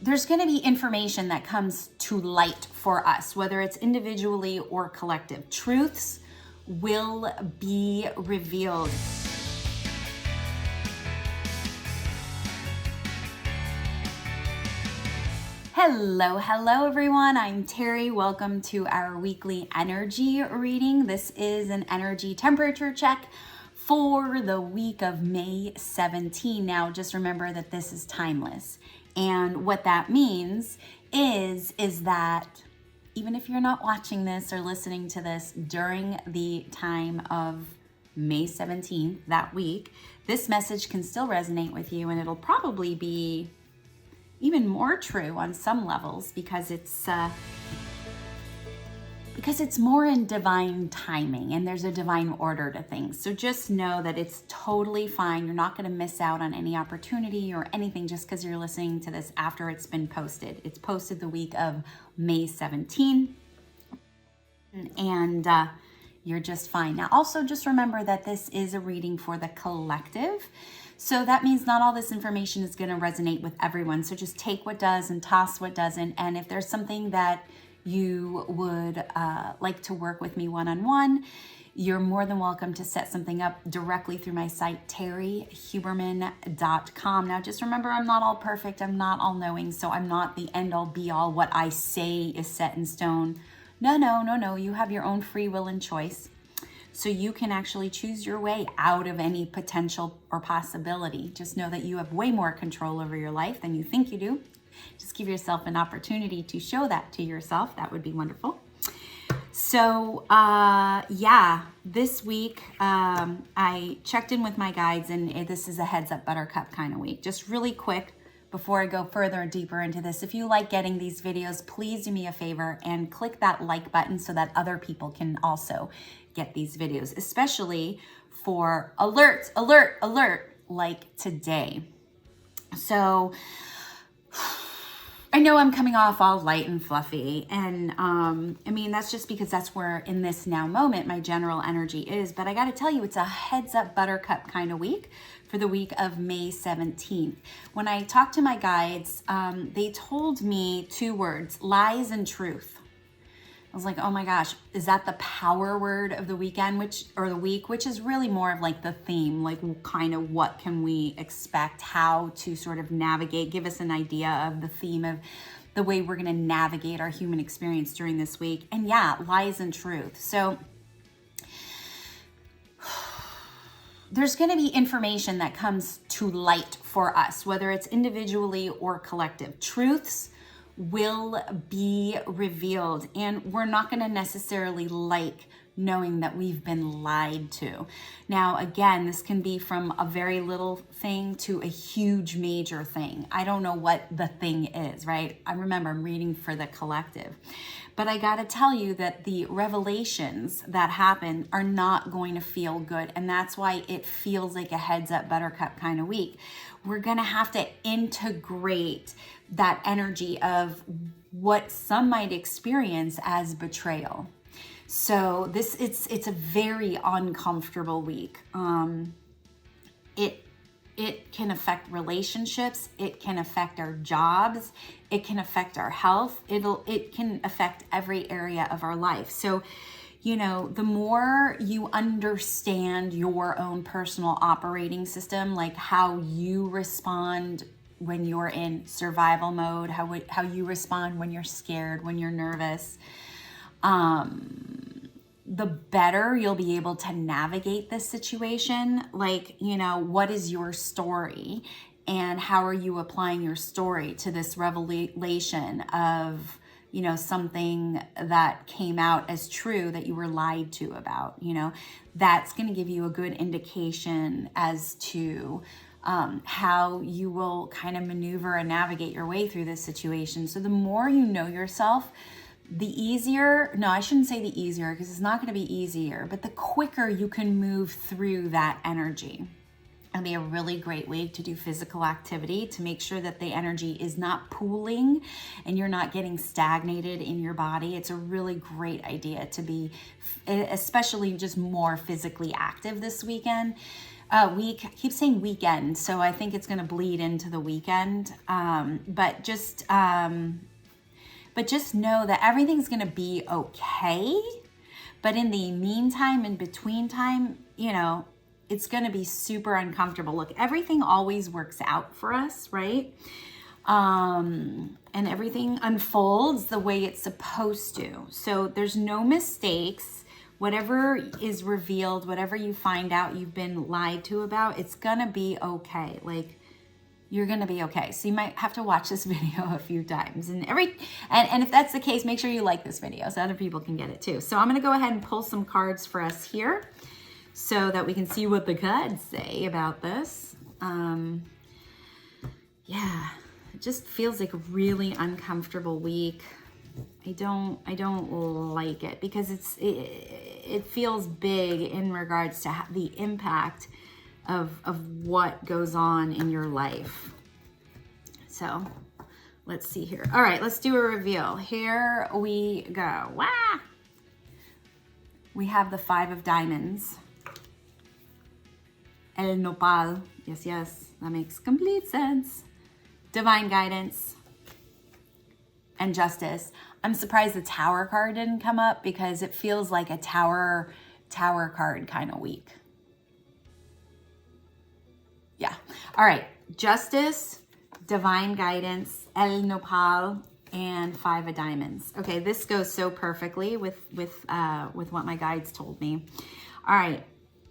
there's going to be information that comes to light for us, whether it's individually or collective. Truths will be revealed. Hello everyone. I'm Terry. Welcome to our weekly energy reading. This is an energy temperature check for the week of May 17. Now, just remember that this is timeless. And what that means is that even if you're not watching this or listening to this during the time of May 17th, that week, this message can still resonate with you, and it'll probably be even more true on some levels because it's more in divine timing and there's a divine order to things. So just know that it's totally fine. You're not going to miss out on any opportunity or anything just because you're listening to this after it's been posted. It's posted the week of May 17 and you're just fine. Now also just remember that this is a reading for the collective. So that means not all this information is going to resonate with everyone. So just take what does and toss what doesn't. And if there's something that you would like to work with me one-on-one, you're more than welcome to set something up directly through my site, terryhuberman.com. Now just remember, I'm not all perfect. I'm not all knowing. So I'm not the end all be all. What I say is set in stone. No. You have your own free will and choice. So you can actually choose your way out of any potential or possibility. Just know that you have way more control over your life than you think you do. Just give yourself an opportunity to show that to yourself. That would be wonderful. So this week I checked in with my guides, and this is a heads up buttercup kind of week. Just really quick before I go further and deeper into this, if you like getting these videos, please do me a favor and click that like button so that other people can also get these videos, especially for alert like today. So I know I'm coming off all light and fluffy, and that's just because that's where in this now moment my general energy is, but I got to tell you, it's a heads up buttercup kind of week for the week of May 17th. When I talked to my guides, they told me two words: lies and truth. I was like, oh my gosh, is that the power word of the weekend, which is really more of like the theme, like kind of what can we expect, how to sort of navigate, give us an idea of the theme of the way we're going to navigate our human experience during this week. And yeah, lies and truth. So there's going to be information that comes to light for us, whether it's individually or collective. Truths will be revealed, and we're not going to necessarily like knowing that we've been lied to. Now, again, this can be from a very little thing to a huge major thing. I don't know what the thing is, right? I'm reading for the collective. But I got to tell you that the revelations that happen are not going to feel good. And that's why it feels like a heads up buttercup kind of week. We're going to have to integrate that energy of what some might experience as betrayal. So it's a very uncomfortable week. It can affect relationships. It can affect our jobs. It can affect our health. It can affect every area of our life. So, the more you understand your own personal operating system, like how you respond when you're in survival mode, how you respond when you're scared, when you're nervous, the better you'll be able to navigate this situation. Like, what is your story and how are you applying your story to this revelation of, something that came out as true that you were lied to about, that's going to give you a good indication as to how you will kind of maneuver and navigate your way through this situation. So the more you know yourself, the easier, no, I shouldn't say the easier because it's not going to be easier, but the quicker you can move through that energy. It'll be a really great week to do physical activity to make sure that the energy is not pooling and you're not getting stagnated in your body. It's a really great idea to be, especially just more physically active this weekend. week. I keep saying weekend, so I think it's going to bleed into the weekend. But just know that everything's going to be okay. But in the meantime, in between time, you know, it's going to be super uncomfortable. Look, everything always works out for us, right? And everything unfolds the way it's supposed to. So there's no mistakes. Whatever is revealed, whatever you find out you've been lied to about, it's gonna be okay. Like, you're gonna be okay. So you might have to watch this video a few times. And if that's the case, make sure you like this video so other people can get it too. So I'm gonna go ahead and pull some cards for us here so that we can see what the cards say about this. Yeah, it just feels like a really uncomfortable week. I don't like it because it feels big in regards to the impact of what goes on in your life. So let's see here. All right, let's do a reveal. Here we go. Wow. We have the 5 of Diamonds. El Nopal. Yes, that makes complete sense. Divine Guidance. And Justice. I'm surprised the Tower card didn't come up because it feels like a tower card kind of week. Yeah. All right. Justice, Divine Guidance, El Nopal, and 5 of Diamonds. Okay, this goes so perfectly with what my guides told me. All right.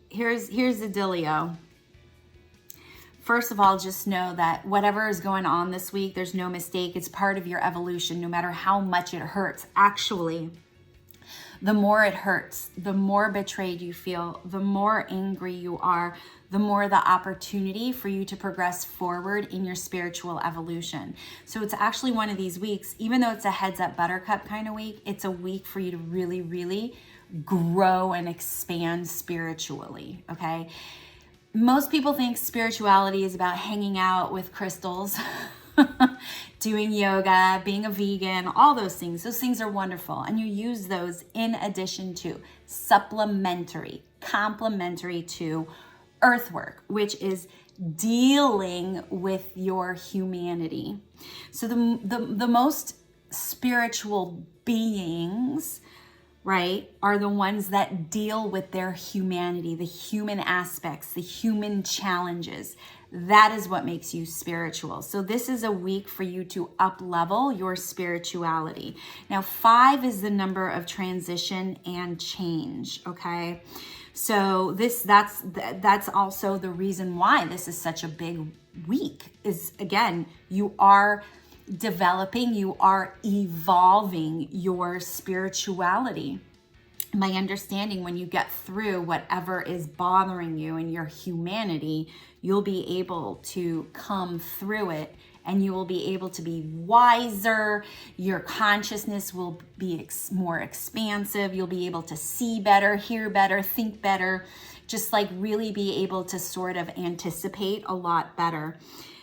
Here's the dealio. First of all, just know that whatever is going on this week, there's no mistake. It's part of your evolution, no matter how much it hurts. Actually, the more it hurts, the more betrayed you feel, the more angry you are, the more the opportunity for you to progress forward in your spiritual evolution. So it's actually one of these weeks, even though it's a heads up buttercup kind of week, it's a week for you to really, really grow and expand spiritually, okay? Most people think spirituality is about hanging out with crystals, doing yoga, being a vegan, all those things. Those things are wonderful. And you use those in addition to complementary to earthwork, which is dealing with your humanity. So the most spiritual beings, right, are the ones that deal with their humanity, the human aspects, the human challenges. That is what makes you spiritual. So this is a week for you to up-level your spirituality. Now, 5 is the number of transition and change, okay? So that's also the reason why this is such a big week is, again, you are developing, you are evolving your spirituality. My understanding, when you get through whatever is bothering you in your humanity, you'll be able to come through it and you will be able to be wiser. Your consciousness will be more expansive. You'll be able to see better, hear better, think better, just like really be able to sort of anticipate a lot better.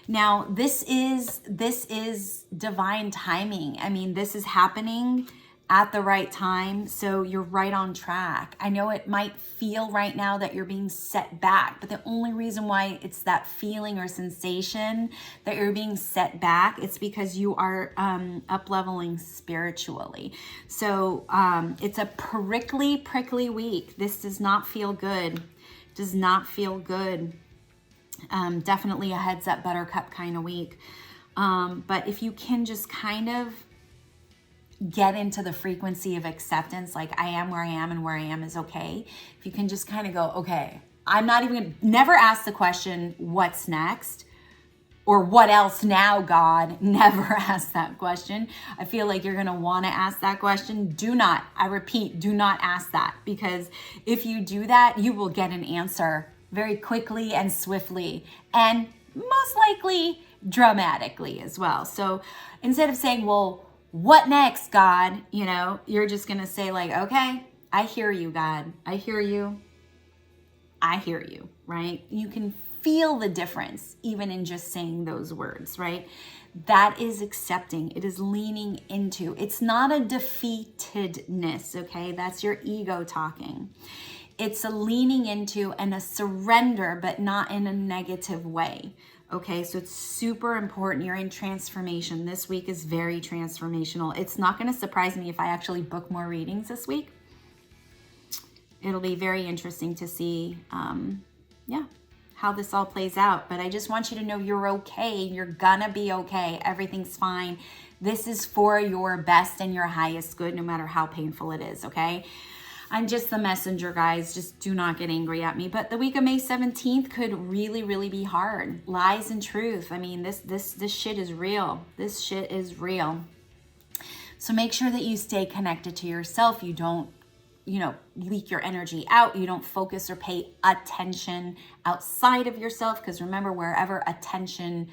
Now, this is divine timing. I mean, this is happening at the right time, so you're right on track. I know it might feel right now that you're being set back, but the only reason why it's that feeling or sensation that you're being set back, it's because you are up-leveling spiritually. So it's a prickly week. This does not feel good. Does not feel good. Definitely a heads up buttercup kind of week. But if you can just kind of get into the frequency of acceptance, like I am where I am and where I am is okay. If you can just kind of go, okay, I'm not even gonna, never ask the question, what's next? Or what else now, God? Never ask that question. I feel like you're going to want to ask that question. Do not, I repeat, do not ask that, because if you do that, you will get an answer very quickly and swiftly, and most likely dramatically as well. So instead of saying, well, what next, God? You know, you're just going to say like, okay, I hear you, God. I hear you. I hear you, right? You can feel the difference even in just saying those words, right? That is accepting. It is leaning into. It's not a defeatedness, okay? That's your ego talking. it's a leaning into and a surrender, but not in a negative way. Okay, so it's super important. You're in transformation. This week is very transformational. It's not going to surprise me if I actually book more readings this week. It'll be very interesting to see, how this all plays out. But I just want you to know you're okay. You're gonna be okay. Everything's fine. This is for your best and your highest good, no matter how painful it is, okay? I'm just the messenger, guys. Just do not get angry at me. But the week of May 17th could really, really be hard. Lies and truth. I mean, this shit is real. This shit is real. So make sure that you stay connected to yourself. You don't, leak your energy out. You don't focus or pay attention outside of yourself. Because remember, wherever attention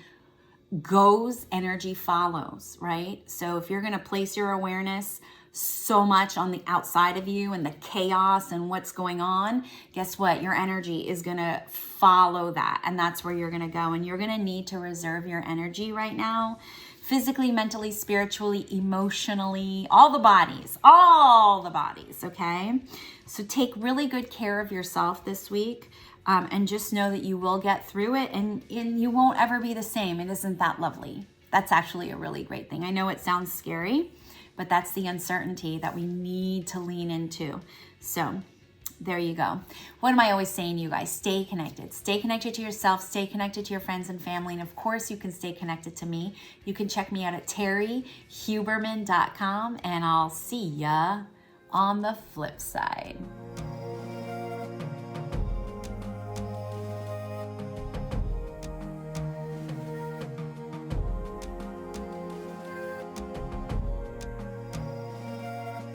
goes, energy follows, right? So if you're going to place your awareness so much on the outside of you and the chaos and what's going on, guess what? Your energy is going to follow that. And that's where you're going to go. And you're going to need to reserve your energy right now, physically, mentally, spiritually, emotionally, all the bodies, okay? So take really good care of yourself this week. And just know that you will get through it, and you won't ever be the same. And isn't that lovely? That's actually a really great thing. I know it sounds scary, but that's the uncertainty that we need to lean into. So there you go. What am I always saying, you guys? Stay connected. Stay connected to yourself. Stay connected to your friends and family. And of course, you can stay connected to me. You can check me out at terryhuberman.com, and I'll see ya on the flip side.